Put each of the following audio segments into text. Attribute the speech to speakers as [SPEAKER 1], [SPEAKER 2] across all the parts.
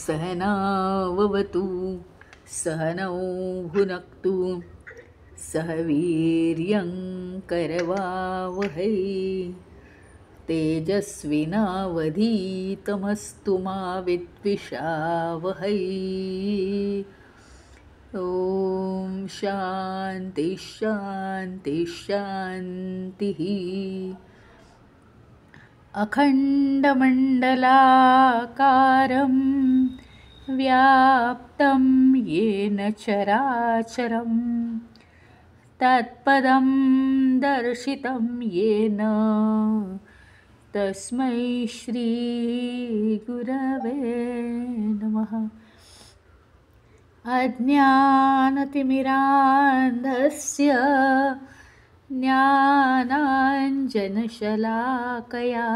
[SPEAKER 1] सहनाववतु सहनौ भुनक्तु सह वीर्यं करवावहै तेजस्विनावधीतमस्तु मा विद्विषावहै। ॐ शान्ति शान्ति शान्तिः। अखण्डमण्डलाकारं व्याप्तं येन चराचरं तत्पदं दर्शितं येन तस्मै श्रीगुरवे नमः। अज्ञानतिमिरान्धस्य ज्ञानाञ्जनशलाकया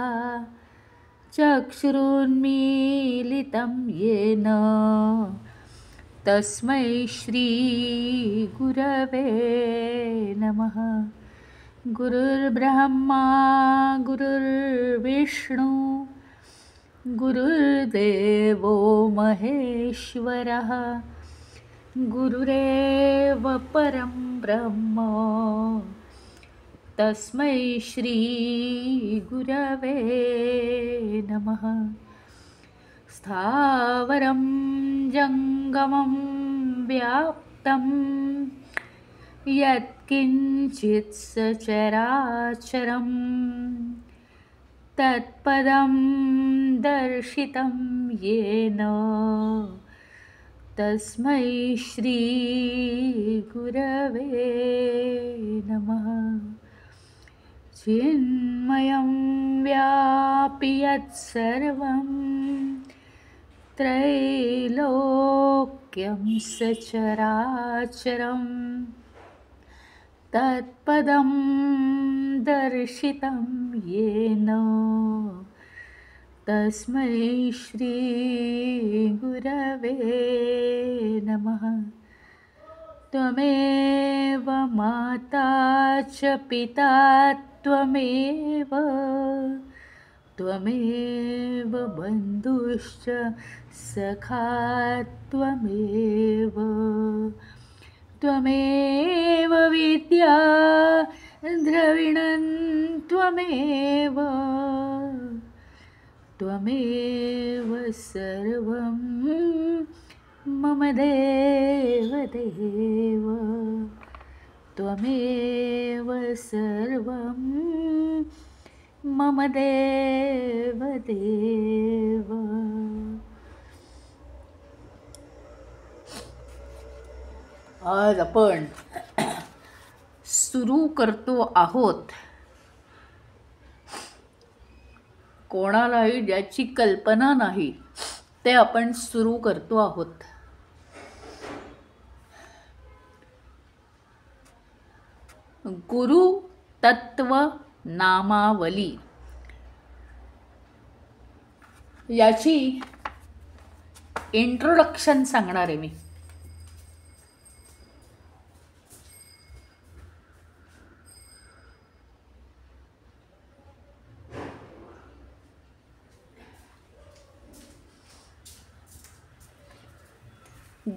[SPEAKER 1] चक्षुरुन्मीलितं येन तस्मै श्रीगुरवे नमः। गुरुर्ब्रह्मा गुरुर्विष्णु गुरुर्देवो महेश्वरः गुरुरेव परं ब्रह्म तस्मै श्रीगुरवे नमः। स्थावरं जङ्गमं व्याप्तं यत्किञ्चित् सचराचरं तत्पदं दर्शितं येन तस्मै श्रीगुरवे नमः। चिन्मयं व्यापि यत्सर्वं त्रैलोक्यं सचराचरं तत्पदं दर्शितं येन तस्मै श्रीगुरवे नमः। त्वमेव माता च पिता त्वमेव त्वमेव बन्धुश्च सखा त्वमेव त्वमेव विद्या द्रविणं त्वमेव त्वमेव सर्वं मम देव देव त्वमेव सर्वं मम देव देव। आज आपण सुरू करतो आहोत कोणालाही ज्याची कल्पना नाही ते आपण सुरू करतो आहोत। गुरु तत्व नामावली याची इंट्रोडक्शन सांगणार आहे मी।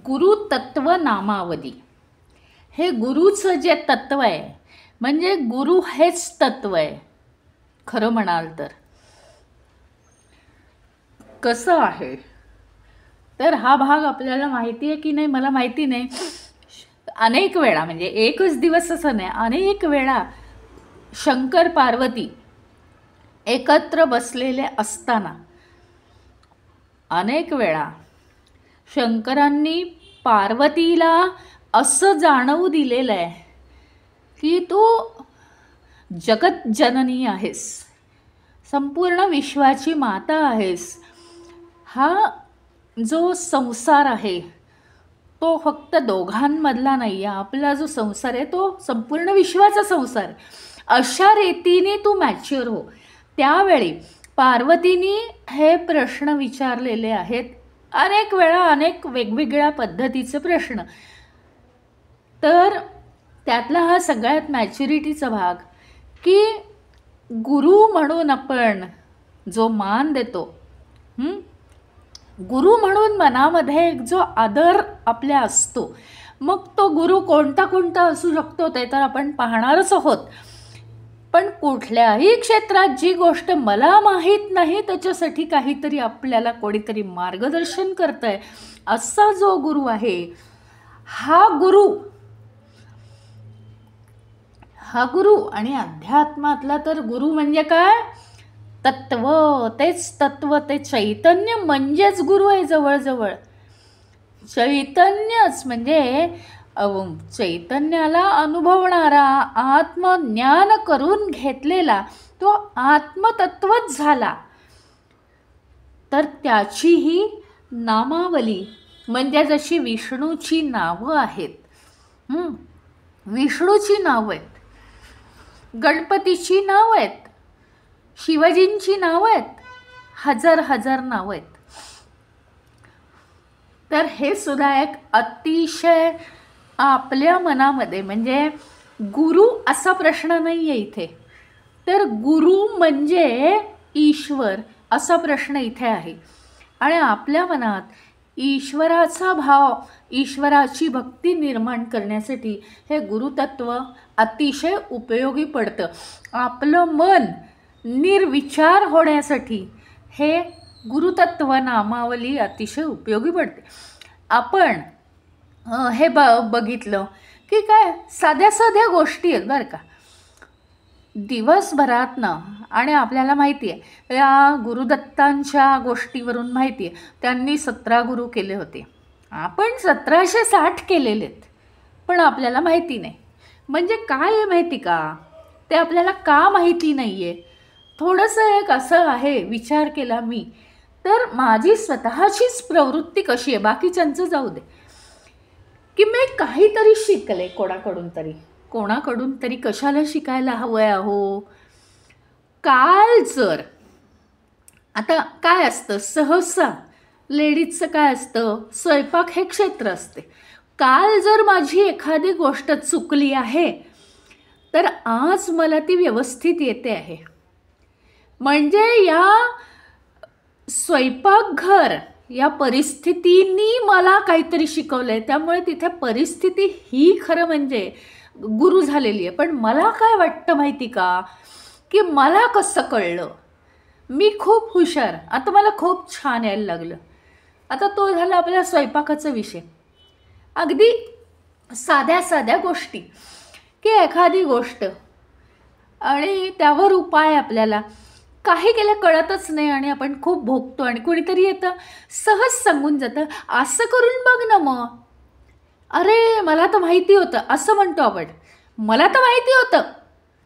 [SPEAKER 1] गुरु तत्व नामावली हे गुरुचं जे तत्व आहे म्हणजे गुरु हेच तत्व आहे खरं म्हणाल तर। कसं आहे तर हा भाग आपल्याला माहिती आहे की नाही मला माहिती नाही। अनेक वेळा म्हणजे एकच दिवस असं नाही, अनेक वेळा शंकर पार्वती एकत्र बसलेले असताना अनेक वेळा शंकरांनी पार्वतीला असं जाणवू दिलेलं आहे की तू जगत जननी आहेस, संपूर्ण विश्वाची माता आहेस. हा जो संसार आहे तो फक्त दोघांमधला नाही आहे, आपला जो संसार आहे तो संपूर्ण विश्वाचा संसार आहे. अशा रीतीने तू मॅच्युअर हो. त्यावेळी पार्वतीने हे प्रश्न विचारलेले आहेत, अनेक वेळा अनेक वेगवेगळ्या पद्धतीचे प्रश्न. तर त्यातला हा सगळ्यात मॅच्युरिटीचा भाग की गुरु म्हणून आपण जो मान देतो, गुरु म्हणून मनामध्ये एक जो आदर आपल्या असतो, मग तो गुरु कोणता कोणता असू शकतो ते तर आपण पाहणारच आहोत. पण कुठल्याही क्षेत्रात जी गोष्ट मला माहीत नाही त्याच्यासाठी काहीतरी आपल्याला कोणीतरी मार्गदर्शन करतंय, असा जो गुरु आहे, हा गुरु आणि अध्यात्मातला तर गुरु म्हणजे काय, तत्व, तेच तत्व, ते चैतन्य म्हणजेच गुरु आहे. जवळजवळ चैतन्यच म्हणजे चैतन्याला अनुभवणारा, आत्मज्ञान करून घेतलेला तो आत्मतत्वच झाला. तर त्याचीही नामावली म्हणजे जशी विष्णूची नावं आहेत, विष्णूची नावं आहेत, गणपतीची नावं आहेत, शिवजींची नावं आहेत, हजार हजार नावं आहेत. तर हे सुद्धा एक अतिशय आपल्या मनामध्ये, म्हणजे गुरु असा प्रश्न नाही आहे इथे, तर गुरु म्हणजे ईश्वर असा प्रश्न इथे आहे. आणि आपल्या मनात ईश्वराचा भाव, ईश्वराची भक्ती निर्माण करण्यासाठी हे गुरुतत्व अतिशय उपयोगी पडतं. आपलं मन निर्विचार होण्यासाठी हे गुरुतत्व नामावली अतिशय उपयोगी पडते. आपण हे बघितलं की काय साध्या साध्या गोष्टी आहेत बरं का दिवसभरातनं. आणि आपल्याला माहिती आहे या गुरुदत्तांच्या गोष्टीवरून माहिती आहे त्यांनी 17 गुरु केले होते. आपण 1760 केलेले आहेत, पण आपल्याला माहिती नाही. म्हणजे काय आहे माहिती का, ते आपल्याला का माहिती नाही आहे. थोडंसं एक असं आहे, विचार केला मी तर माझी स्वतःचीच प्रवृत्ती कशी आहे, बाकीच्यांचं जाऊ दे, की मी काहीतरी शिकले कोणाकडून तरी. कशाला शिकायला हवं आहे अहो. काल जर आता काय असतं, सहसा लेडीजचं काय असतं, स्वयंपाक हे क्षेत्र असते. काल जर माझी एखादी गोष्ट चुकली आहे तर आज मला ती व्यवस्थित येते आहे. म्हणजे या स्वयंपाकघर या परिस्थितीनी मला काहीतरी शिकवलं आहे. त्यामुळे तिथे परिस्थिती ही खरं म्हणजे गुरु झालेली आहे. पण मला काय वाटतं माहिती का, की मला कसं कळलं, मी खूप हुशार, आता मला खूप छान यायला लागलं. आता तो झाला आपल्या स्वयंपाकाचा विषय. अगदी साध्या साध्या गोष्टी, की एखादी गोष्ट आणि त्यावर उपाय आपल्याला काही केलं कळतच नाही आणि आपण खूप भोगतो आणि कोणीतरी येतं सहज सांगून जातं, असं करून बघ ना मग. अरे मला तर माहिती होतं असं म्हणतो आपण, मला तर माहिती होतं.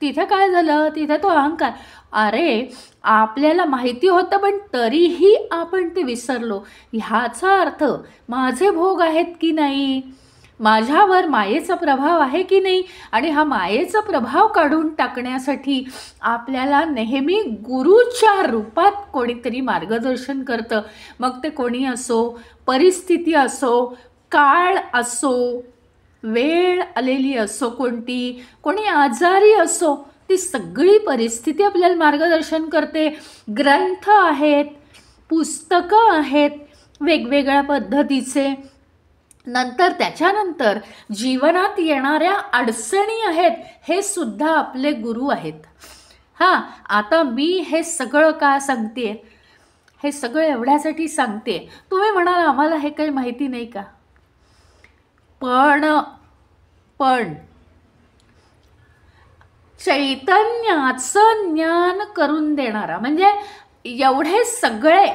[SPEAKER 1] तिथे काय झालं, तिथे तो अहंकार. अरे आपल्याला माहिती होतं पण तरीही आपण ते विसरलो. ह्याचा अर्थ माझे भोग आहेत की नाही, माझ्यावर मायेचा प्रभाव आहे की नाही. आणि हा मायेचा प्रभाव काढून टाकण्यासाठी आपल्याला नेहमी गुरुच्या रूपात कोणीतरी मार्गदर्शन करतं. मग ते कोणी असो, परिस्थिती असो, काळ असो, वेळ आलेली असो, कोणी आजारी असो, ती सगळी परिस्थिती आपल्याला मार्गदर्शन करते. ग्रंथ आहेत, पुस्तकं आहेत वेगवेगळ्या पद्धतीचे. नंतर त्याच्यानंतर जीवनात येणाऱ्या अडचणी आहेत, हे सुद्धा आपले गुरु आहेत. हां, आता मी हे सगळं का सांगते, हे सगळं एवढ्यासाठी सांगते. तुम्ही म्हणाल आम्हाला हे काही माहिती नाही का, पण चैतन्याचं ज्ञान करून देणारा, म्हणजे एवढे सगळे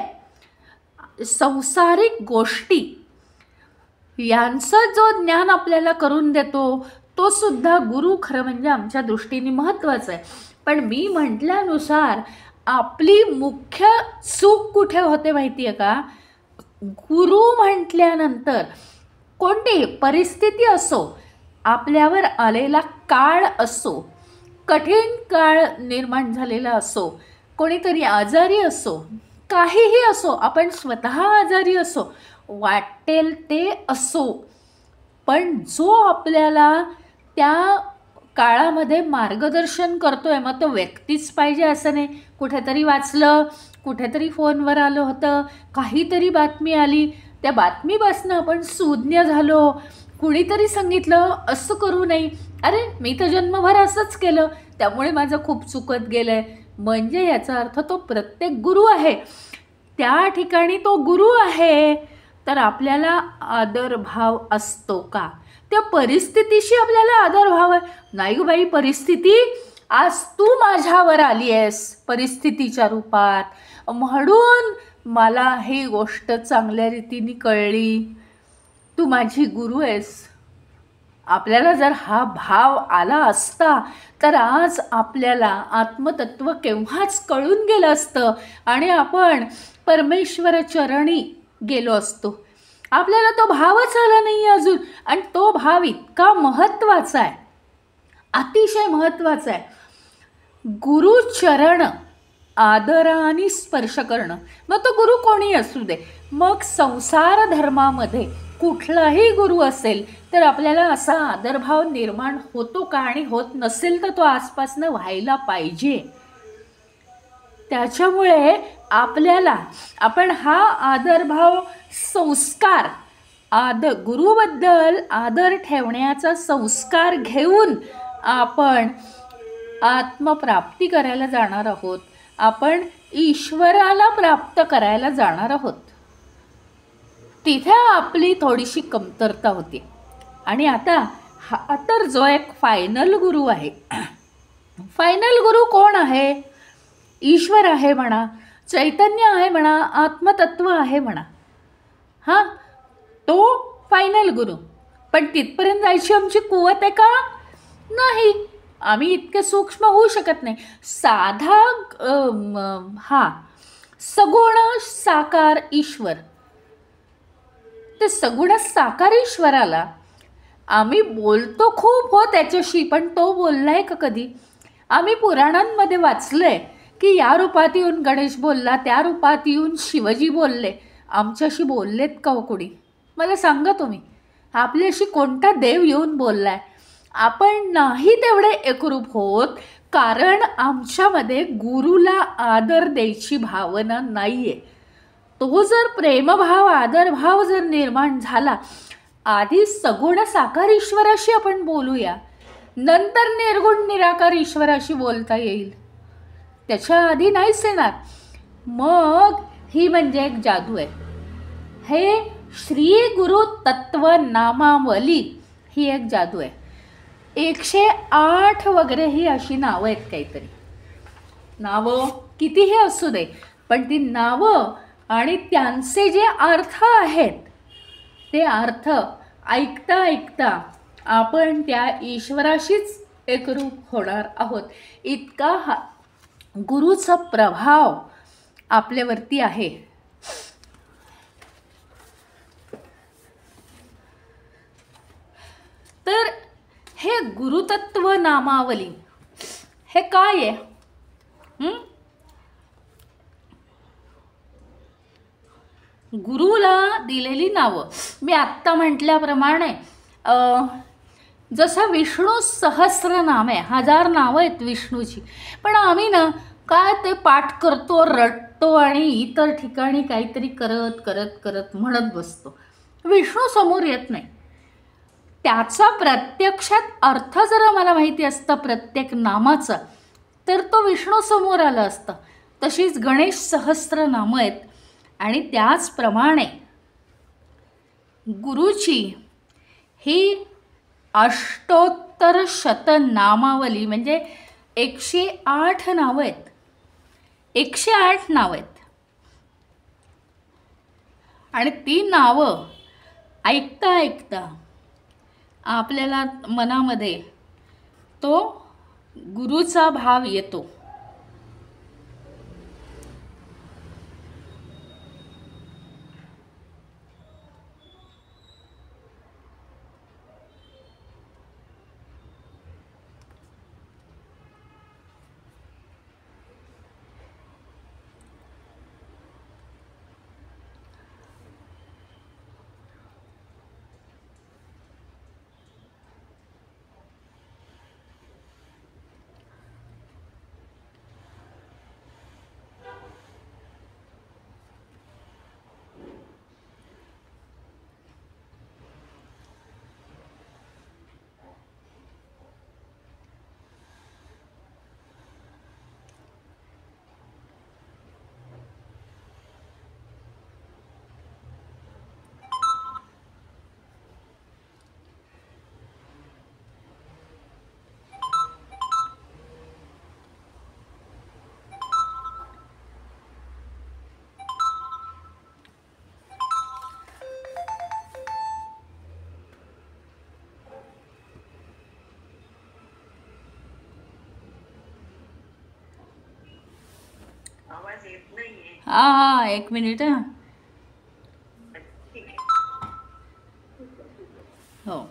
[SPEAKER 1] संसारिक गोष्टी यांचं जो ज्ञान आपल्याला करून देतो तो सुद्धा गुरु खरं म्हणजे आमच्या दृष्टीने महत्त्वाचा आहे. पण मी म्हटल्यानुसार आपली मुख्य चूक कुठे होते माहिती आहे का? गुरु म्हटल्यानंतर कोणतीही परिस्थिती असो, आपल्यावर आलेला काळ असो, कठीण काळ निर्माण झालेला असो, कोणीतरी आजारी असो, काहीही असो, आपण स्वतः आजारी असो, वाटेल ते असो, पण जो आपल्याला त्या काळामध्ये मार्गदर्शन करतोय, मग तो व्यक्तीच पाहिजे असं नाही. कुठेतरी वाचलं, कुठेतरी फोनवर आलं होतं, काहीतरी बातमी आली, त्या बातमीपासून आपण सुज्ञ झालो, कुणीतरी सांगितलं असं करू नये, अरे मी तर जन्मभर असंच केलं त्यामुळे माझं खूप चुकत गेलं आहे, म्हणजे याचा अर्थ तो प्रत्येक गुरु आहे. त्या ठिकाणी तो गुरु आहे तर आपल्याला आदरभाव असतो का? त्या परिस्थितीशी आपल्याला आदरभाव आहे. नाही ग बाई, परिस्थिती आज तू माझ्यावर आली आहेस परिस्थितीच्या रूपात, म्हणून मला ही गोष्ट चांगल्या रीतीने कळली, तू माझी गुरु आहेस. आपल्याला जर हा भाव आला असता तर आज आपल्याला आत्मतत्व केव्हाच कळून गेलं असतं आणि आपण परमेश्वर चरणी गेलो असतो. आपल्याला तो भावच आला नाही अजून, आणि तो भाव इतका महत्त्वाचा आहे, अतिशय महत्त्वाचा आहे. गुरुचरण आदराने स्पर्श करणं, मग तो गुरु कोणी असू दे. मग संसार धर्मामध्ये कुठलाही गुरु असेल तर आपल्याला असा आदरभाव निर्माण होतो का? आणि होत नसेल तर तो आसपासनं व्हायला पाहिजे. त्याच्यामुळे आपल्याला आपण हा आदरभाव संस्कार, गुरुबद्दल आदर ठेवण्याचा संस्कार घेऊन आपण आत्मप्राप्ती करायला जाणार आहोत, आपण ईश्वराला प्राप्त करायला जाणार आहोत. तिथे आपली थोडीशी कमतरता होती. आणि आता हा तर जो एक फायनल गुरु आहे, फायनल गुरु कोण आहे? ईश्वर आहे म्हणा, चैतन्य आहे म्हणा, आत्मतत्व आहे म्हणा, हां, तो फायनल गुरु. पण तिथपर्यंत जायची आमची कुवत आहे का? नाही, आम्ही इतके सूक्ष्म होऊ शकत नाही. साधा सगुण साकार ईश्वर, ते सगुण साकार ईश्वराला आम्ही बोलतो खूप हो त्याच्याशी, पण तो बोललाय का कधी? आम्ही पुराणांमध्ये वाचलंय की या रूपात येऊन गणेश बोलला, त्या रूपात येऊन शिवजी बोलले. आमच्याशी बोललेत का हो कोणी? मला सांगा तुम्ही, आपल्याशी कोणता देव येऊन बोललाय? आपण नाही तेवढे एकरूप होत, कारण आमच्यामध्ये गुरुला आदर द्यायची भावना नाही आहे. तो जर प्रेमभाव, आदरभाव जर निर्माण झाला, आधी सगुण साकार ईश्वराशी आपण बोलूया, नंतर निर्गुण निराकार ईश्वराशी बोलता येईल. त्याच्या आधी नाहीच येणार. मग ही म्हणजे एक जादू आहे. हे श्री गुरु तत्व नामावली ही एक जादू आहे. 108 वगैरे ही अशी नावं आहेत काहीतरी. नावं कितीही असू दे, पण ती नावं आणि त्यांचे जे अर्थ आहेत ते अर्थ ऐकता ऐकता आपण त्या ईश्वराशीच एकरूप होणार आहोत. इतका हा गुरुचा प्रभाव आपल्यावरती आहे. तर हे गुरुतत्व नामावली हे काय आहे? गुरुला दिलेली नावं. मी आत्ता म्हटल्याप्रमाणे जसं विष्णू सहस्रनाम आहे, 1000 नावं आहेत विष्णूची, पण आम्ही ना काय ते पाठ करतो, रटतो आणि इतर ठिकाणी काहीतरी करत करत करत म्हणत बसतो. विष्णू समोर येत नाही. त्याचा प्रत्यक्षात अर्थ जर आम्हाला माहिती असतं प्रत्येक नामाचा, तर तो विष्णू समोर आला असता. तशीच गणेश सहस्रनामं आहेत. आणि त्याचप्रमाणे गुरुची ही अष्टोत्तर शतनामावली म्हणजे 108 नावं आहेत. 108 नावं आहेत. आणि ती नावं ऐकता ऐकता आपल्याला मनामध्ये तो गुरुचा भाव येतो. हा, 1 मिनिट. हो.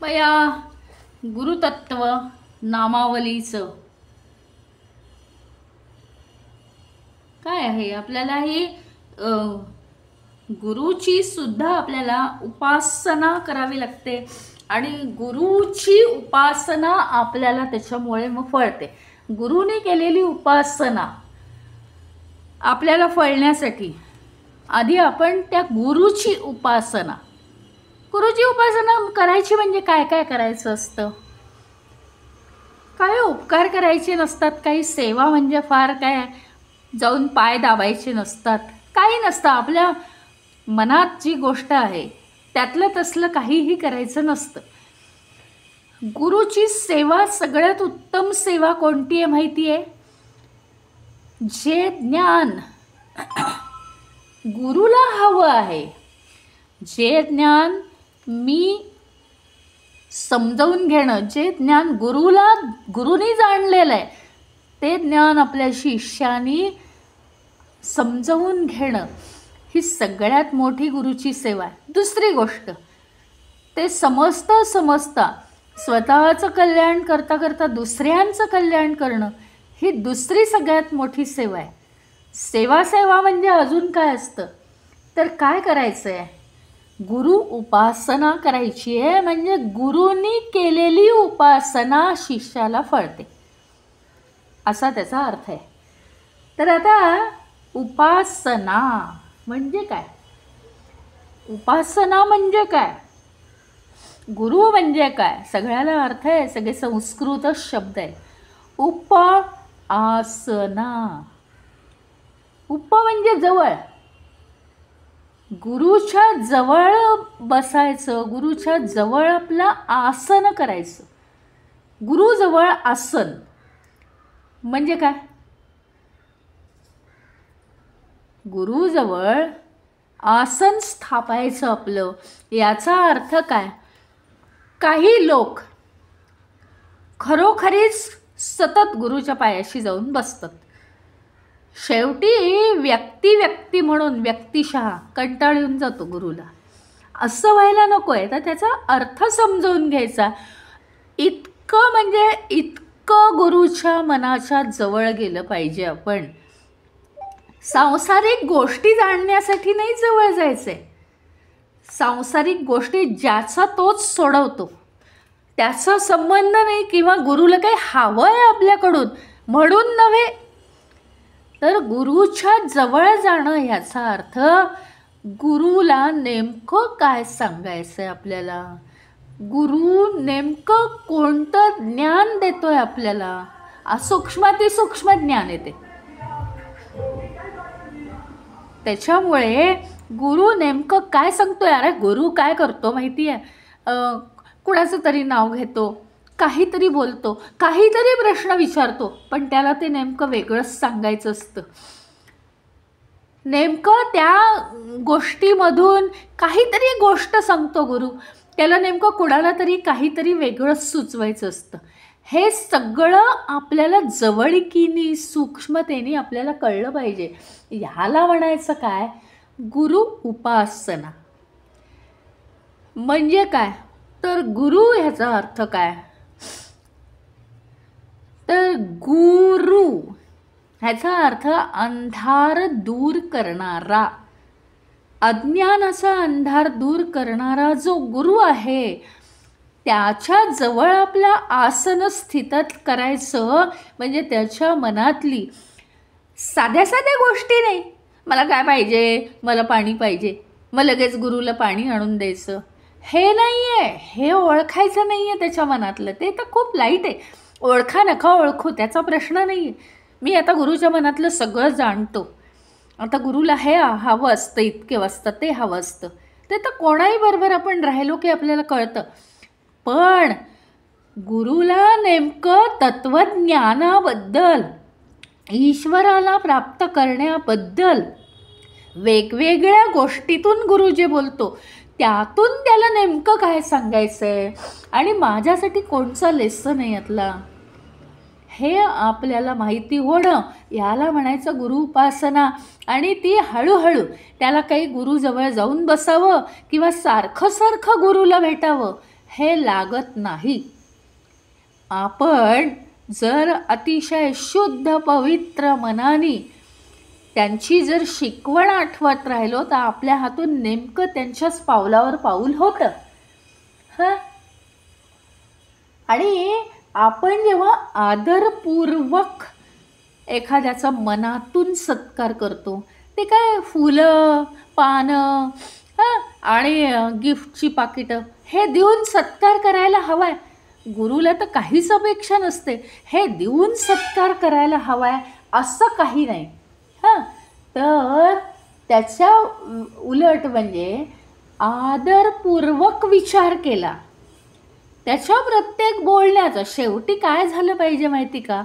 [SPEAKER 1] या गुरुतत्व नामावलीचं काय आहे, आपल्याला ही गुरुची सुद्धा आपल्याला उपासना करावी लागते आणि गुरुची उपासना आपल्याला त्याच्यामुळे मग फळते. गुरुने केलेली उपासना आपल्याला फळण्यासाठी आधी आपण त्या गुरुची उपासना करायची. म्हणजे काय काय करायचं असतं, काय उपकार करायचे नसतात, काही सेवा म्हणजे फार काय जाऊन पाय दाबायचे नसतात, काही नसतं. आपल्या मनात जी गोष्ट आहे त्यातलं तसलं काहीही करायचं नसतं. गुरुची सेवा सगळ्यात उत्तम सेवा कोणती आहे माहिती आहे? जे ज्ञान गुरुला हवं आहे, जे ज्ञान मी समजावून घेणं, जे ज्ञान गुरुनी जाणलेलं आहे ते ज्ञान आपल्या शिष्यानी समजावून घेणं, ही सगळ्यात मोठी गुरुची सेवा आहे. दुसरी गोष्ट, ते समजता स्वतःचं कल्याण करता करता दुसऱ्यांचं कल्याण करणं, ही दुसरी सगळ्यात मोठी सेवा आहे. सेवा म्हणजे अजून काय असतं तर काय करायचं आहे, गुरु उपासना करायची आहे. म्हणजे गुरुनी केलेली उपासना शिष्याला फळते, असा त्याचा अर्थ आहे. तर आता उपासना म्हणजे काय, उपासना म्हणजे काय, गुरु म्हणजे काय, सगळ्याला अर्थ आहे, सगळे संस्कृत शब्द आहे. उपासना, उप म्हणजे जवळ, गुरुच्या जवळ बसायचं, गुरुच्या जवळ आपलं आसन करायचं. गुरुजवळ आसन म्हणजे काय, गुरुजवळ आसन स्थापायचं आपलं. याचा अर्थ काय, काही लोक खरोखरीच सतत गुरुच्या पायाशी जाऊन बसतात. शेवटी व्यक्ती म्हणून व्यक्तिशः कंटाळून जातो गुरुला. असं व्हायला नको आहे. तर त्याचा अर्थ समजावून घ्यायचा. इतकं म्हणजे इतकं गुरुच्या मनाच्या जवळ गेलं पाहिजे आपण. सांसारिक गोष्टी जाणण्यासाठी नाही जवळ जायचं आहे. सांसारिक गोष्टी ज्याचा तोच सोडवतो, त्याचा संबंध नाही, किंवा गुरुला काही हवं आहे आपल्याकडून म्हणून नव्हे. तर गुरुच्या जवळ जाणं ह्याचा अर्थ गुरुला नेमकं काय सांगायचं आहे आपल्याला, गुरु नेमकं कोणतं ज्ञान देतोय आपल्याला, सूक्ष्मातिसूक्ष्म ज्ञान येते. त्याच्यामुळे गुरु नेमकं काय सांगतोय, अरे गुरु काय करतो माहिती आहे, कुणाचं तरी नाव घेतो, काहीतरी बोलतो, काहीतरी प्रश्न विचारतो, पण त्याला ते नेमकं वेगळंच सांगायचं असतं. नेमकं त्या गोष्टीमधून काहीतरी गोष्ट सांगतो गुरु, त्याला नेमकं कुणाला तरी काहीतरी वेगळंच सुचवायचं असतं. हे सगळं आपल्याला जवळकीने सूक्ष्मतेने आपल्याला कळलं पाहिजे. ह्याला म्हणायचं काय, गुरु उपासना. म्हणजे काय तर गुरु ह्याचा अर्थ काय तर गुरु ह्याचा अर्थ अंधार दूर करणारा, अज्ञानाचा अंधार दूर करणारा जो गुरु आहे त्याच्या जवळ आपलं आसन स्थित करायचं. म्हणजे त्याच्या मनातली साध्या साध्या गोष्टी नाही, मला काय पाहिजे, मला पाणी पाहिजे, मग लगेच गुरुला पाणी आणून द्यायचं, हे नाही आहे. हे ओळखायचं नाही आहे त्याच्या मनातलं, ते तर खूप लाईट आहे. ओळखा नका ओळखू त्याचा प्रश्न नाही आहे. मी आता गुरुच्या मनातलं सगळं जाणतो. आता गुरुला हे हवं असतं, इतके वाजता ते हवं असतं, ते तर कोणाही बरोबर आपण राहिलो की आपल्याला कळतं. पण गुरुला नेमकं तत्वज्ञानाबद्दल, ईश्वराला प्राप्त करण्याबद्दल वेगवेगळ्या गोष्टीतून गुरु जे बोलतो त्यातून त्याला नेमकं काय सांगायचं आहे आणि माझ्यासाठी कोणचा लेसन आहे यातला, हे आपल्याला माहिती होणं, याला म्हणायचं गुरु उपासना. आणि ती हळूहळू, त्याला काही गुरुजवळ जाऊन बसावं किंवा सारखं सारखं गुरुला भेटावं हे लागत नाही. आपण जर अतिशय शुद्ध पवित्र मनाने त्यांची जर शिकवण आठवत राहिलो तर आपल्या हातून नेमकं त्यांच्याच पावलावर पाऊल होतं. आणि आपण जेव्हा आदरपूर्वक एखाद्याचा मनातून सत्कार करतो, ते काय फुलं पानं आणि गिफ्टची पाकिटं हे देऊन सत्कार करायला हवाय. गुरुला तर काहीच अपेक्षा नसते, हे देऊन सत्कार करायला हवाय असं काही नाही. तर त्याच्या उलट म्हणजे आदरपूर्वक विचार केला, त्याच्या प्रत्येक बोलण्याचं शेवटी काय झालं पाहिजे माहिती का,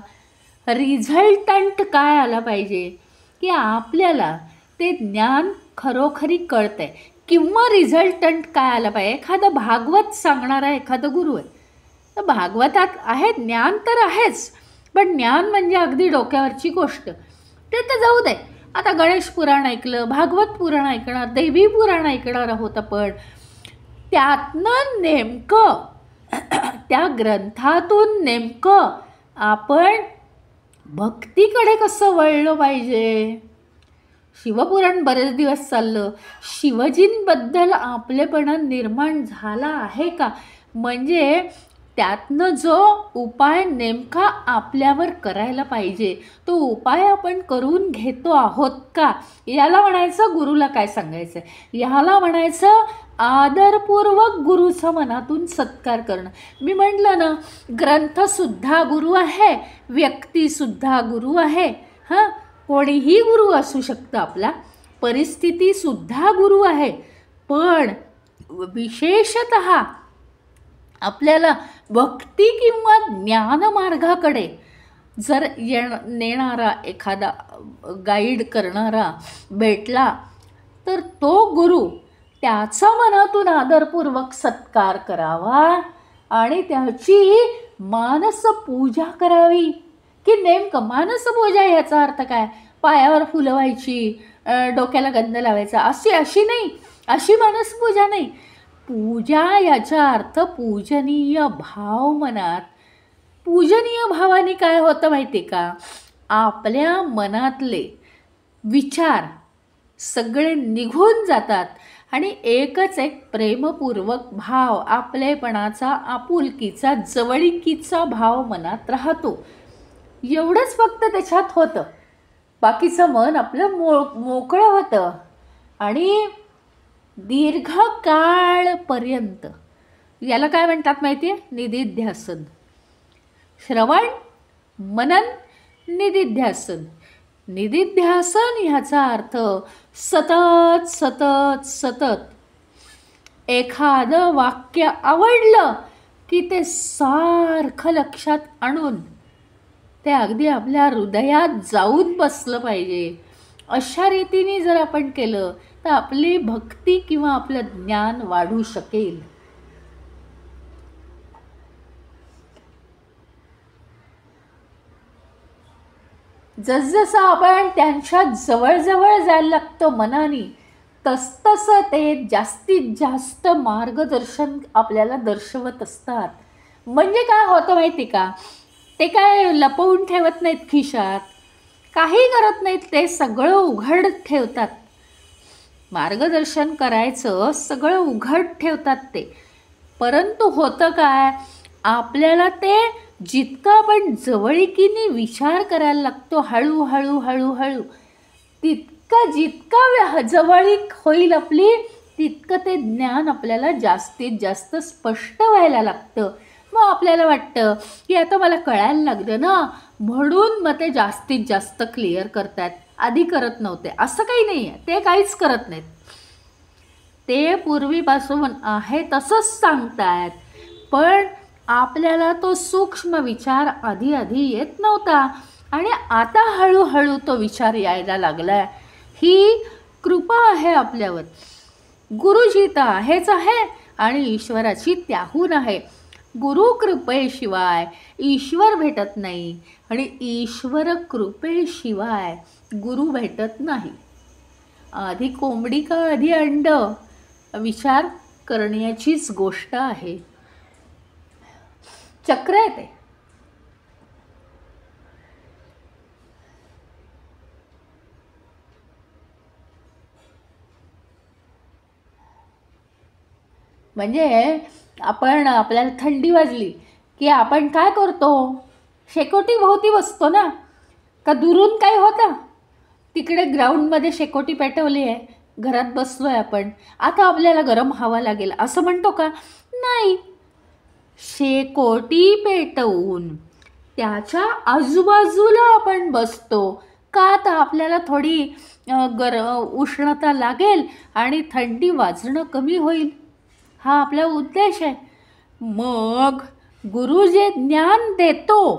[SPEAKER 1] रिझल्टंट काय आला पाहिजे की आपल्याला ते ज्ञान खरोखरी कळतंय. किंवा रिझल्टंट काय आला पाहिजे, एखादं भागवत सांगणारा एखादा गुरु आहे, तर भागवतात आहे ज्ञान तर आहेच, पण ज्ञान म्हणजे अगदी डोक्यावरची गोष्ट, ते तर जाऊ दे. आता गणेश पुराण ऐकलं, भागवत पुराण ऐकणार, देवी पुराण ऐकणार आहोत आपण, त्यातनं नेमकं त्या ग्रंथातून नेमकं आपण भक्तीकडे कसं वळलं पाहिजे. शिवपुराण बरेच दिवस चाललं, शिवजींबद्दल आपलेपणा निर्माण झाला आहे का, म्हणजे त्यातनं जो उपाय नेमका आपल्यावर करायला पाहिजे तो उपाय आपण करून घेतो आहोत का, याला म्हणायचं गुरुला काय सांगायचं आहे. ह्याला म्हणायचं आदरपूर्वक गुरुचा मनातून सत्कार करणं. मी म्हटलं ना, ग्रंथसुद्धा गुरु आहे, व्यक्तीसुद्धा गुरु आहे. कोणीही गुरु असू शकतं आपला, परिस्थितीसुद्धा गुरु आहे. पण विशेषतः आपल्याला भक्ती किंवा ज्ञानमार्गाकडे जर नेणारा एखादा गाईड करणारा भेटला तर तो गुरु त्याचा मनातून आदरपूर्वक सत्कार करावा आणि त्याची मानसपूजा करावी. की नेमकं मानसपूजा ह्याचा अर्थ काय, पायावर फुलं व्हायची, डोक्याला गंध लावायचा अशी नाही, अशी मानसपूजा नाही. पूजा याचा अर्थ पूजनीय भाव मनात. पूजनीय भावाने काय होतं माहिती का, आपल्या मनातले विचार सगळे निघून जातात आणि एकच एक प्रेमपूर्वक भाव, आपलेपणाचा, आपुलकीचा, जवळीकीचा भाव मनात राहतो. एवढंच फक्त त्याच्यात होतं, बाकीचं मन आपलं मोकळं होतं. आणि दीर्घकाळपर्यंत याला काय म्हणतात माहिती आहे? निदिध्यासन. श्रवण, मनन, निदिध्यासन. निदिध्यासन ह्याचा अर्थ सतत सतत सतत एखादं वाक्य आवडलं की ते सारखं लक्षात आणून ते अगदी आपल्या हृदयात जाऊन बसलं पाहिजे. अशा रीतीने जर आपण केलं तर आपली भक्ती किंवा आपलं ज्ञान वाढू शकेल. जसजसं आपण त्यांच्या जवळजवळ जायला लागतो मनाने, तसतसं ते जास्तीत जास्त मार्गदर्शन आपल्याला दर्शवत असतात. म्हणजे काय होतं माहिती का, ते काय लपवून ठेवत नाहीत खिशात, काही करत नाहीत, ते सगळं उघड ठेवतात. मार्गदर्शन करायचं सगळं उघड ठेवतात ते. परंतु होतं काय, आपल्याला ते जितकं आपण जवळीकीने विचार करायला लागतो हळूहळू हळूहळू, तितकं जितका जवळीक होईल आपली, तितकं ते ज्ञान आपल्याला जास्तीत जास्त स्पष्ट व्हायला लागतं. मग आपल्याला वाटतं की आता मला कळायला लागलं ना, म्हणून मग ते जास्तीत जास्त क्लिअर करतात. आधी करत नव्हते असं काही नाही आहे, ते काहीच करत नाहीत, ते पूर्वीपासून आहे तसंच सांगतात. पण आपल्याला तो सूक्ष्म विचार आधी येत नव्हता आणि आता हळूहळू तो विचार यायला लागला. ही कृपा आहे आपल्यावर. गुरुजी तर आहेच आहे आणि ईश्वराची त्याहून आहे. गुरु कृपेशिवाय ईश्वर भेटत नाही आणि ईश्वर कृपेशिवाय गुरु भेटत नाही. आधी कोंबडी का आधी अंड, विचार करण्याचीच गोष्ट आहे. चक्र आहे ते. म्हणजे आपल्याला थंडी वाजली की आपण काय करतो, शेकोटी भोवती बसतो ना. का दुरून काय होतं, तिकडे ग्राउंडमध्ये शेकोटी पेटवली आहे, घरात बसलो आहे आपण, आता आपल्याला गरम हवा लागेल असं म्हणतो का? नाही. शेकोटी पेटवून त्याच्या आजूबाजूला आपण बसतो का, तर आपल्याला थोडी उष्णता लागेल आणि थंडी वाजणं कमी होईल, हा आपला उद्देश आहे. मग गुरु जे ज्ञान देतो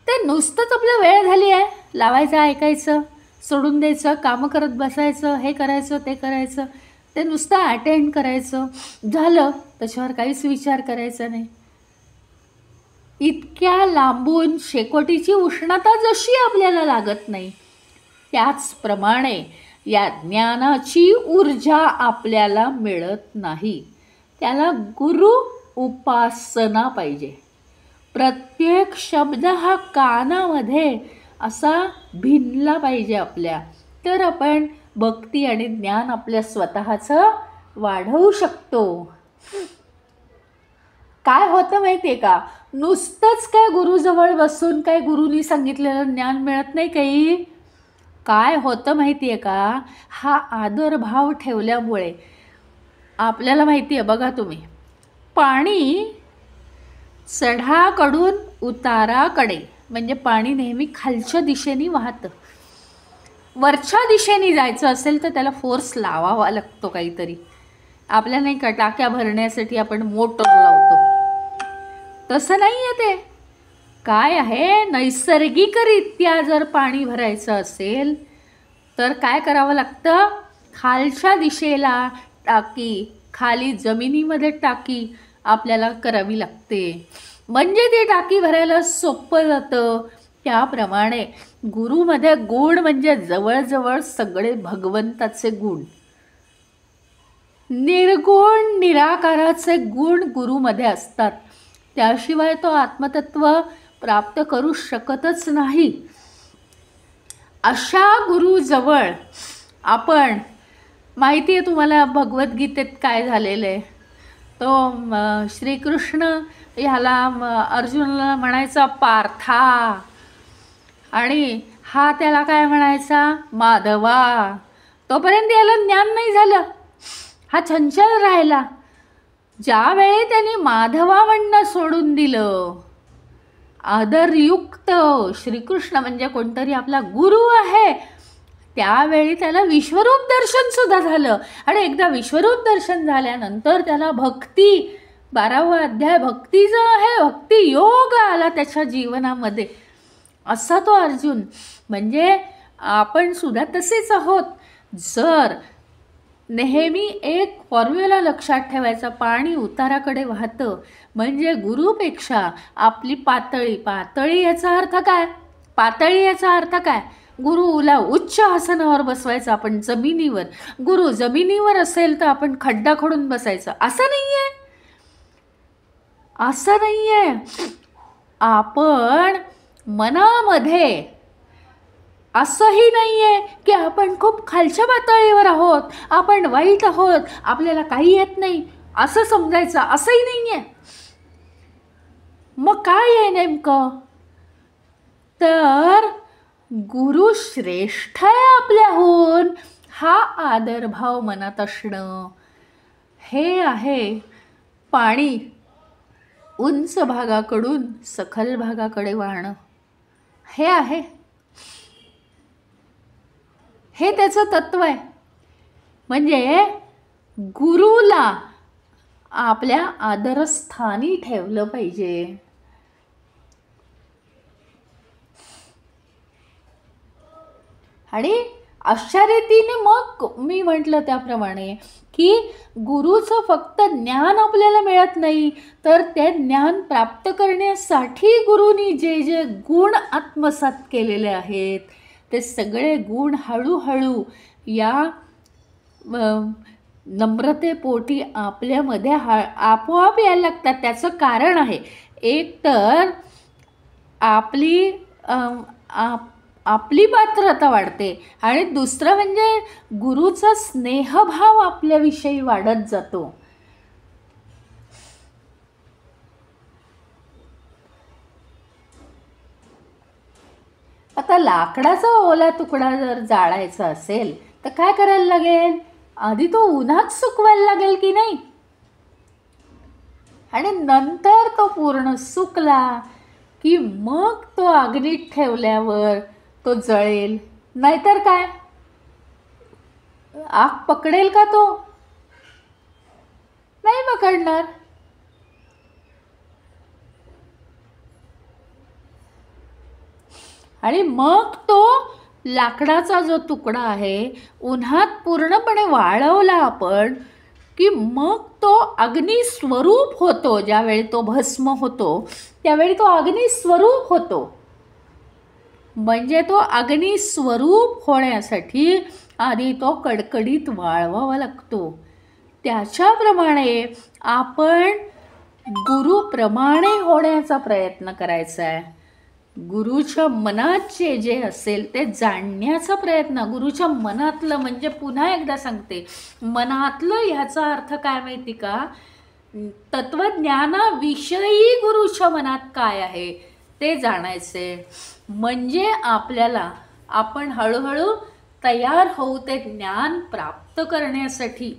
[SPEAKER 1] ते नुसतंच आपलं वेळ झाली आहे लावायचं, ऐकायचं, सोडून द्यायचं, कामं करत बसायचं, हे करायचं ते करायचं, ते नुसतं अटेंड करायचं, झालं, त्याच्यावर काहीच विचार करायचा नाही. इतक्या लांबून शेकोटीची उष्णता जशी आपल्याला लागत नाही, त्याचप्रमाणे या ज्ञानाची ऊर्जा आपल्याला मिळत नाही. त्याला गुरु उपासना पाहिजे. प्रत्येक शब्द हा कानामध्ये असा भिनला पाहिजे आपल्या, तर आपण भक्ती आणि ज्ञान आपल्या स्वतःचं वाढवू शकतो. काय होतं माहिती आहे का, नुसतंच काय गुरुजवळ बसून काय गुरुनी सांगितलेलं ज्ञान मिळत नाही काही. काय होतं माहिती आहे का, हा आदरभाव ठेवल्यामुळे आपल्याला माहिती आहे, बघा तुम्ही, पाणी चढाकडून उताराकडे, म्हणजे पाणी नेहमी खालच्या दिशेने वाहतं. वरच्या दिशेने जायचं असेल तर त्याला फोर्स लावावा लागतो काहीतरी. आपल्याला नाही का, टाक्या भरण्यासाठी आपण मोटर लावतो, तसं नाही आहे ते. काय आहे, नैसर्गिकरित्या जर पाणी भरायचं असेल तर काय करावं लागतं, खालच्या दिशेला टाकी, खाली जमिनीमध्ये टाकी आपल्याला करावी लागते, म्हणजे ती टाकी भरायला सोपं जातं. त्याप्रमाणे गुरुमध्ये गुण म्हणजे जवळजवळ सगळे भगवंताचे गुण, निर्गुण निराकाराचे गुण गुरुमध्ये असतात. त्याशिवाय तो आत्मतत्व प्राप्त करू शकतच नाही. अशा गुरुजवळ आपण, माहिती आहे तुम्हाला भगवद्गीतेत काय झालेलं आहे, तो श्रीकृष्ण ह्याला अर्जुनाला म्हणायचा पार्था, आणि हा त्याला काय म्हणायचा, माधवा. तोपर्यंत याला ज्ञान नाही झालं, हा चंचल राहिला. ज्यावेळी त्यांनी माधवा म्हणणं सोडून दिलं, आदरयुक्त श्रीकृष्ण म्हणजे कोणतरी आपला गुरु आहे, त्यावेळी त्याला विश्वरूप दर्शन सुद्धा झालं. आणि एकदा विश्वरूप दर्शन झाल्यानंतर त्याला भक्ती, 12वा अध्याय भक्तीचा आहे, भक्ती योग आला त्याच्या जीवनामध्ये. असा तो अर्जुन. म्हणजे आपण सुद्धा तसेच आहोत. जर नेहमी एक फॉर्म्युला लक्षात ठेवायचा, पाणी उताराकडे वाहतं, म्हणजे गुरुपेक्षा आपली पातळी. पातळी याचा अर्थ काय? पातळी याचा अर्थ काय? गुरुला उच्च आसनावर बसवायचं आपण जमिनीवर. गुरु जमिनीवर असेल तर आपण खड्डा खडून बसायचं, असं नाही आहे. असं नाही आहे. आपण मनामध्ये असंही नाही आहे की आपण खूप खालच्या पातळीवर आहोत, आपण वाईट आहोत, आपल्याला काही येत नाही असं समजायचं, असंही नाही आहे. मग काय आहे नेमकं? तर गुरु श्रेष्ठ आहे आपल्याहून, हा आदरभाव मनात असणं, हे आहे पाणी उंच भागाकडून सखल भागाकडे वाहणं. हे आहे, हे त्याचं तत्व आहे. म्हणजे गुरुला आपल्या आदरस्थानी ठेवलं पाहिजे. आणि अशा रीतीने मग मी म्हटलं त्याप्रमाणे की गुरुचं फक्त ज्ञान आपल्याला मिळत नाही, तर ते ज्ञान प्राप्त करण्यासाठी गुरुनी जे जे गुण आत्मसात केलेले आहेत, ते सगळे गुण हळूहळू या नम्रतेपोटी आपल्यामध्ये आपोआप यायला लागतात. त्याचं कारण आहे, एक तर आपली पात्रता वाढते, आणि दुसरं म्हणजे गुरुचा स्नेहभाव आपल्याविषयी वाढत जातो. आता लाकडाचा ओला तुकडा जर जाळायचा असेल तर काय करायला लागेल? आधी तो उन्हात सुकवायला लागेल की नाही, आणि नंतर तो पूर्ण सुकला की मग तो अग्नीत ठेवल्यावर तो जळेल. नाहीतर काय, आग पकडेल का? तो नाही पकडणार. आणि मग तो लाकडाचा जो तुकडा आहे उन्हात पूर्णपणे वाळवला आपण की मग तो अग्निस्वरूप होतो. ज्यावेळी तो भस्म होतो त्यावेळी तो अग्निस्वरूप होतो. म्हणजे तो अग्निस्वरूप होण्यासाठी आधी तो कडकडीत वाळवावा लागतो. त्याच्याप्रमाणे आपण गुरुप्रमाणे होण्याचा प्रयत्न करायचा आहे. गुरुच्या मनात जे असेल ते जाणण्याचा प्रयत्न. गुरुच्या मनातलं म्हणजे पुन्हा एकदा सांगते, मनातलं ह्याचा अर्थ काय माहिती का? तत्वज्ञानाविषयी गुरुच्या मनात काय आहे ते जाणायचे. म्हणजे आपण हळूहळू तयार होऊ ते ज्ञान प्राप्त करण्यासाठी.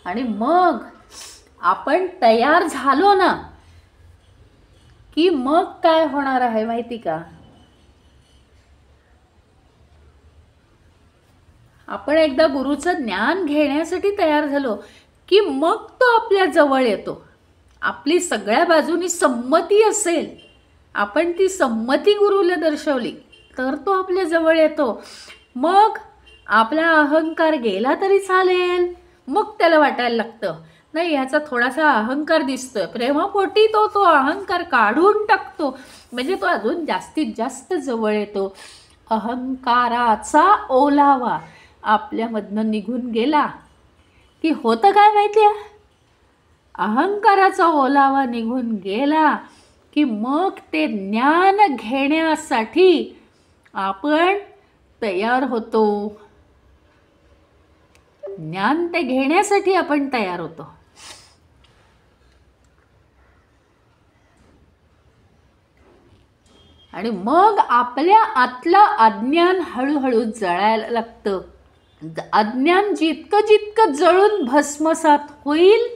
[SPEAKER 1] आणि मग आपण तयार झालो ना की मग काय होणार आहे माहिती का? आपण एकदा गुरुचं ज्ञान घेण्यासाठी तयार झालो की मग तो आपल्या जवळ येतो. आपली सगळ्या बाजूनी संमती असेल, आपण ती संमती गुरुला दर्शवली तर तो आपल्या जवळ येतो. मग आपला अहंकार गेला तरी चालेल. मग त्याला वाटायला लागतं नाही ह्याचा थोडासा अहंकार दिसतोय, प्रेमापोटी तो अहंकार काढून टाकतो. म्हणजे तो अजून जास्तीत जास्त जवळ येतो. अहंकाराचा ओलावा आपल्यामधनं निघून गेला की होतं काय माहिती आहे? अहंकाराचा ओलावा निघून गेला की मग ते ज्ञान घेण्यासाठी आपण तयार होतो. ज्ञान ते घेण्यासाठी आपण तयार होतो. आणि मग आपल्या आतलं अज्ञान हळूहळू जळायला लागतं. अज्ञान जितकं जितकं जळून भस्मसात होईल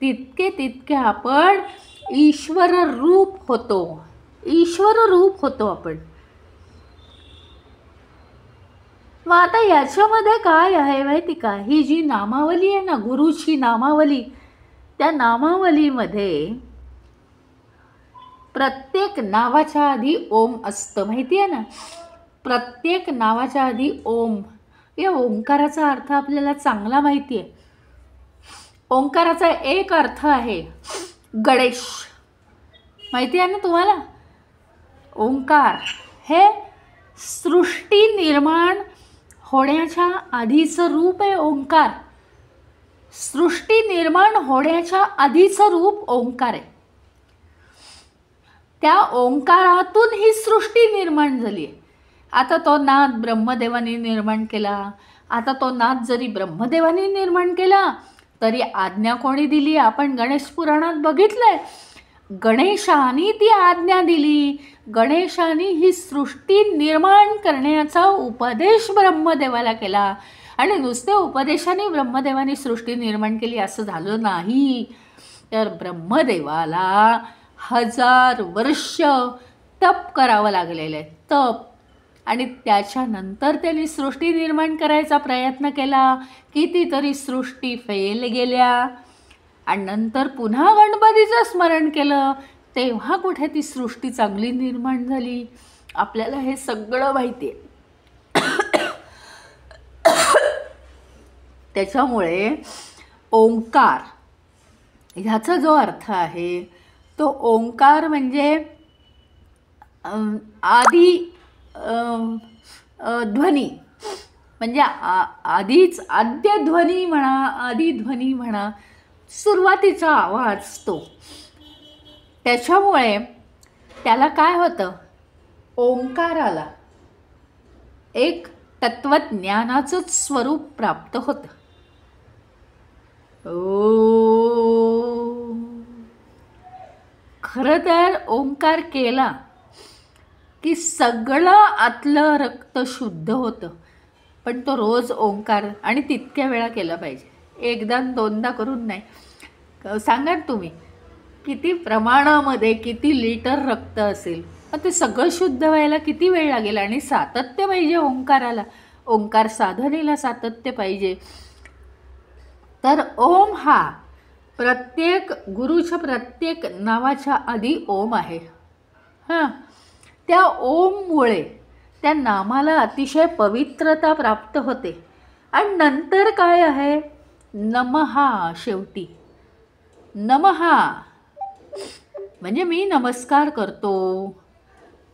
[SPEAKER 1] तितके तितके आपण ईश्वर रूप होतो. ईश्वर रूप होतो आपण. मग आता याच्यामध्ये काय आहे माहिती का, ही जी नामावली आहे ना, गुरुची नामावली, त्या नामावलीमध्ये प्रत्येक नावाच्या आधी ओम असतं, माहिती आहे ना. प्रत्येक नावाच्या आधी ओम. या ओंकाराचा अर्थ आपल्याला चांगला माहिती आहे. ओंकाराचा एक अर्थ आहे गणेश, माहिती आहे ना तुम्हाला. ओंकार हे सृष्टी निर्माण होण्याच्या आधीचं रूप आहे. ओंकार सृष्टी निर्माण होण्याच्या आधीचं रूप ओंकार आहे. त्या ओंकारातून ही सृष्टी निर्माण झाली आहे. आता तो नाद ब्रह्मदेवाने निर्माण केला. आता तो नाद जरी ब्रह्मदेवाने निर्माण केला तरी आज्ञा कोणी दिली, आपण गणेश पुराणात बघितलंय. गणेशाने ती आज्ञा दिली. गणेशाने ही सृष्टी निर्माण करण्याचा उपदेश ब्रह्मदेवाला केला. आणि नुसते उपदेशाने ब्रह्मदेवाने सृष्टी निर्माण केली असं झालं नाही, तर ब्रह्मदेवाला 1000 वर्ष तप करावं लागलेलं आहे, तप. आणि त्याच्यानंतर त्यांनी सृष्टी निर्माण करायचा प्रयत्न केला. कितीतरी सृष्टी फेल गेल्या. आणि नंतर पुन्हा गणपतीचं स्मरण केलं, तेव्हा कुठे ती सृष्टी चांगली निर्माण झाली. आपल्याला हे सगळं माहिती आहे. त्याच्यामुळे ओंकार ह्याचा जो अर्थ आहे तो ओंकार म्हणजे आदी ध्वनी, म्हणजे आधीच आद्य ध्वनी म्हणा, आदी ध्वनी म्हणा, सुरुवातीचा आवाज तो. त्याच्यामुळे त्याला काय होतं, ओंकाराला एक तत्वज्ञानाचंच स्वरूप प्राप्त होतं. खरं तर ओंकार केला की सगळं आतलं रक्त शुद्ध होतं. पण तो रोज ओंकार आणि तितक्या वेळा केला पाहिजे, एकदा दोनदा करून नाही. सांगा तुम्ही किती प्रमाणामध्ये किती लिटर रक्त असेल, पण ते सगळं शुद्ध व्हायला किती वेळ लागेल. आणि सातत्य पाहिजे ओंकाराला, ओंकार साधनेला सातत्य पाहिजे. तर ओम हा प्रत्येक गुरुच्या प्रत्येक नावाच्या आधी ओम आहे. हां, त्या ओममुळे त्या नामाला अतिशय पवित्रता प्राप्त होते. आणि नंतर काय आहे, नमहा. शेवटी नमहा म्हणजे मी नमस्कार करतो,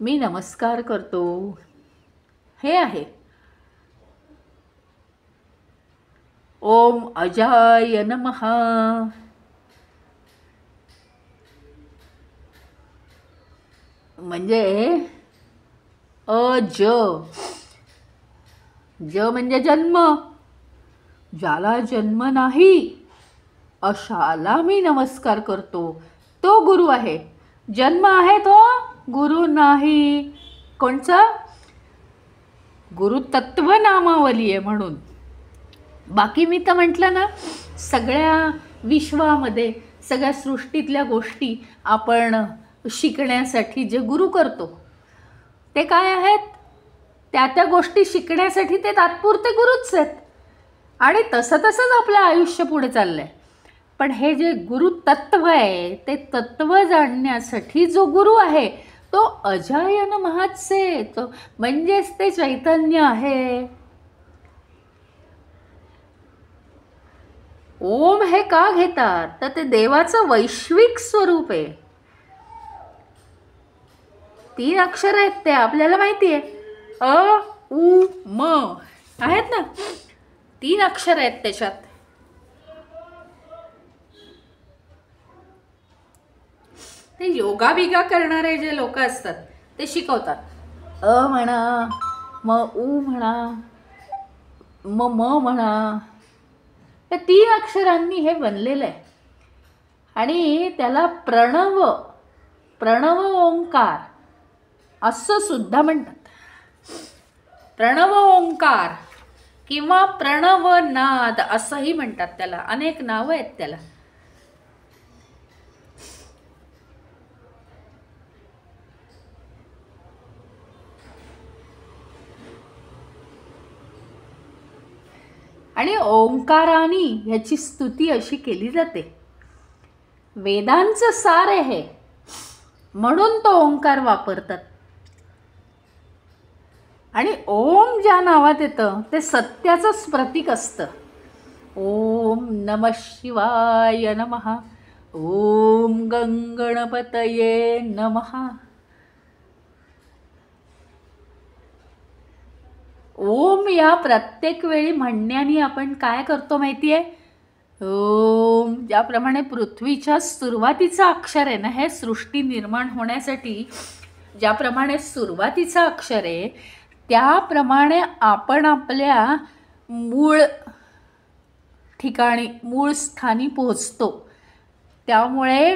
[SPEAKER 1] मी नमस्कार करतो, हे आहे. ओम अजाय नमः. म्हणजे अज, ज म्हणजे जन्म, ज्याला जन्म नाही अशाला मी नमस्कार करतो. तो गुरु आहे. जन्म आहे तो गुरु नाही. कोणचा? गुरु तत्व नामावली आहे म्हणून. बाकी मी तर म्हटलं ना, सगळ्या विश्वामध्ये सगळ्या सृष्टीतल्या गोष्टी आपण शिकण्यासाठी जे गुरु करतो ते काय आहेत, त्या त्या गोष्टी शिकण्यासाठी ते तात्पुरते गुरुच आहेत. आणि तसंच आपलं आयुष्य पुढे चाललं आहे. पण हे जे गुरु तत्व आहे ते तत्व जाणण्यासाठी जो गुरु आहे तो अजाय नमःच आहे. तो म्हणजेच ते चैतन्य आहे. ओम हे का घेतात, तर ते देवाचं वैश्विक स्वरूप आहे. 3 अक्षर आहेत ते आपल्याला माहिती आहे. अ उ म आहेत ना, 3 अक्षर आहेत त्याच्यात. ते योगा बिगा करणारे जे लोक असतात ते शिकवतात. अ म्हणा, म उ म्हणा, म म्हणा, या 3 अक्षरांनी हे बनलेलं आहे. आणि त्याला प्रणव ओंकार असं सुद्धा म्हणतात. प्रणव ओंकार किंवा प्रणवनाद असंही म्हणतात त्याला. अनेक नावं आहेत त्याला. आणि ओंकाराने ह्याची स्तुती अशी केली जाते. वेदांचं सार आहे म्हणून तो ओंकार वापरतात. आणि ओम ज्या नावात येतं ते सत्याचंच प्रतीक असतं. ओम नमः शिवाय नमः. ओम गंगणपतये नमः. ओम या प्रत्येक वेळी म्हणण्याने आपण काय करतो माहिती आहे? ओम ज्याप्रमाणे पृथ्वीच्या सुरुवातीचं अक्षर आहे ना, हे सृष्टी निर्माण होण्यासाठी ज्याप्रमाणे सुरुवातीचं अक्षर आहे त्याप्रमाणे आपण आपल्या मूळ ठिकाणी मूळ स्थानी पोहोचतो. त्यामुळे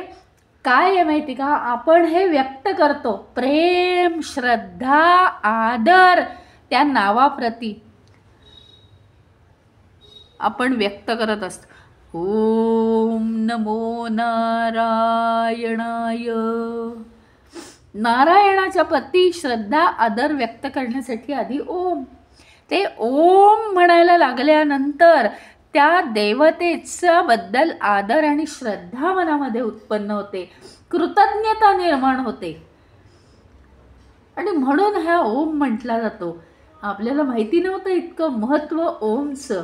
[SPEAKER 1] काय आहे माहिती का, आपण हे व्यक्त करतो प्रेम, श्रद्धा, आदर त्या नावाप्रती आपण व्यक्त करत असतो. ओम नमो नारायणाय. नारायणाच्या प्रती श्रद्धा आदर व्यक्त करण्यासाठी आधी ओम. ते ओम म्हणायला लागल्यानंतर त्या देवतेच्या बद्दल आदर आणि श्रद्धा मनामध्ये उत्पन्न होते, कृतज्ञता निर्माण होते. आणि म्हणून हा ओम म्हटला जातो. आपल्याला माहिती नव्हतं इतकं महत्त्व ओमचं.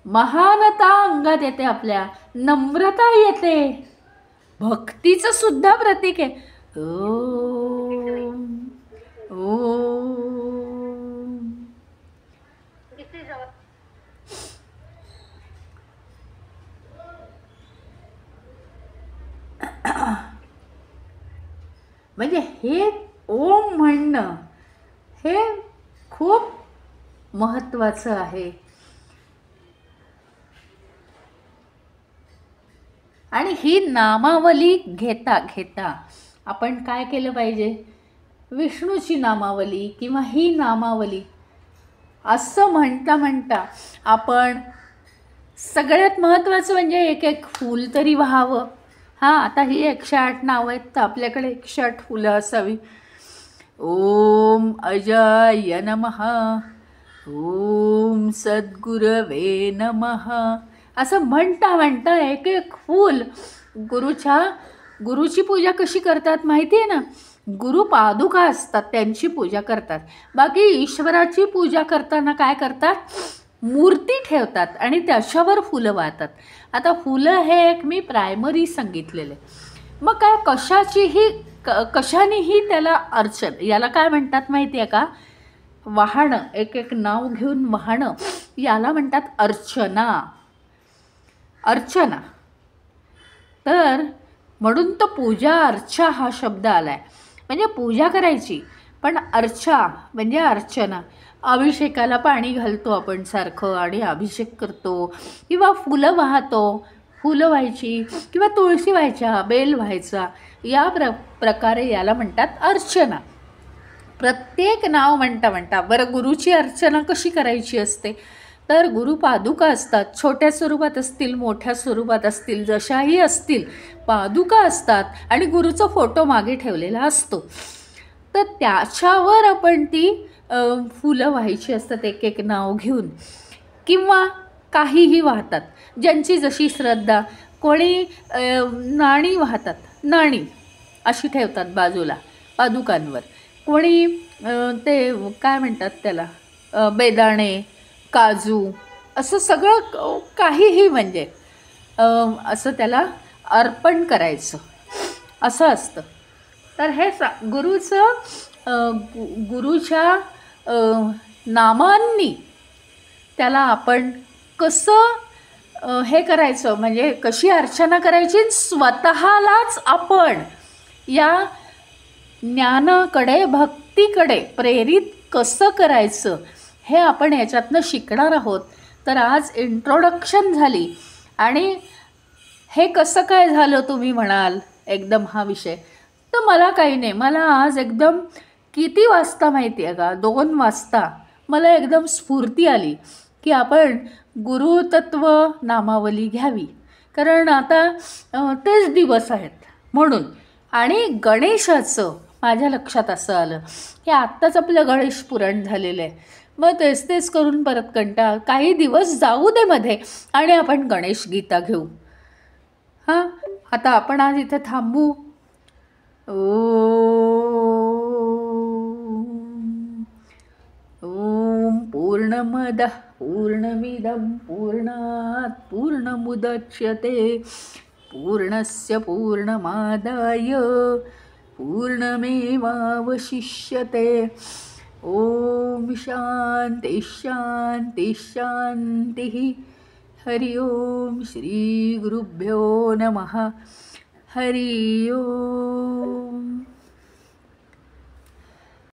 [SPEAKER 1] महानता अंगात येते, आपल्या नम्रता येते, भक्तीचं सुद्धा प्रतीक आहे. ओम ओम. म्हणजे हे ओम म्हणणं हे खूप महत्त्वाचं आहे. आणि ही नामावली घेता घेता आपण काय केलं पाहिजे? विष्णूची नामावली किंवा ही नामावली असं म्हणता म्हणता आपण सगळ्यात महत्त्वाचं म्हणजे एक एक फूल तरी व्हावं. हां, आता ही 108 नावं आहेत तर आपल्याकडे 108 फुलं असावी. ओम अजाय नमः. ओम सद्गुरवे नमः. असं म्हणता म्हणता एक एक फूल गुरुची पूजा कशी करतात माहिती आहे ना? गुरु पादुका असतात त्यांची पूजा करतात. बाकी ईश्वराची पूजा करताना काय करतात? मूर्ती ठेवतात आणि त्याच्यावर फुलं वाहतात. आता फुलं हे एक मी प्रायमरी सांगितलेले. मग काय कशानेही त्याला अर्चन, याला काय म्हणतात माहिती आहे का? वाहणं, एक एक नाव घेऊन वाहणं, याला म्हणतात अर्चना. अर्चना. तर म्हणून तो पूजा अर्चा हा शब्द आलाय. म्हणजे पूजा करायची, पण अर्चा म्हणजे अर्चना. अभिषेकाला पाणी घालतो आपण सारखं आणि अभिषेक करतो किंवा फुलं वाहतो. फुलं व्हायची किंवा तुळशी व्हायच्या, बेल व्हायचा, या प्रकारे याला म्हणतात अर्चना. प्रत्येक नाव म्हणता म्हणता बरं गुरुची अर्चना कशी करायची असते? तर गुरुपादुका असतात, छोट्या स्वरूपात असतील, मोठ्या स्वरूपात असतील, जशाही असतील पादुका असतात आणि गुरुचा फोटो मागे ठेवलेला असतो. तर त्याच्यावर आपण ती फुलं व्हायची असतात एक एक नाव घेऊन, किंवा काहीही वाहतात ज्यांची जशी श्रद्धा. कोणी नाणी वाहतात, नाणी अशी ठेवतात बाजूला पादुकांवर. कोणी ते काय म्हणतात त्याला, बेदाणे, काजू, असं सगळं काहीही म्हणजे असं त्याला अर्पण करायचं असं असतं. तर हे गुरुच्या नामांनी त्याला आपण कसं हे करायचं, म्हणजे कशी अर्चना करायची, स्वतःलाच आपण या ज्ञानाकडे, भक्तीकडे प्रेरित कसं करायचं हे आपण याच्यातनं शिकणार आहोत. तर आज इंट्रोडक्शन झाली. आणि हे कसं काय झालं तुम्ही म्हणाल एकदम हा विषय, तर मला काही नाही, मला आज एकदम किती वाजता माहिती आहे का, 2 वाजता मला एकदम स्फूर्ती आली की आपण गुरुतत्व नामावली घ्यावी, कारण आता तेच दिवस आहेत म्हणून. आणि गणेशाचं माझ्या लक्षात असं आलं की आत्ताच आपलं गणेश पुराण झालेलं आहे, मग तेच तेच करून परत कंटाळ, काही दिवस जाऊ दे मध्ये आणि आपण गणेश गीता घेऊ. हां, आता आपण आज इथे थांबू. ओम पूर्णमदः पूर्णमिदं पूर्णात् पूर्णमुदच्यते पूर्णस्य पूर्णमादाय पूर्णमेवावशिष्यते. ओम शांती शांती शांती. हरि ओम. श्री गुरुभ्यो नमः. हरि ओम.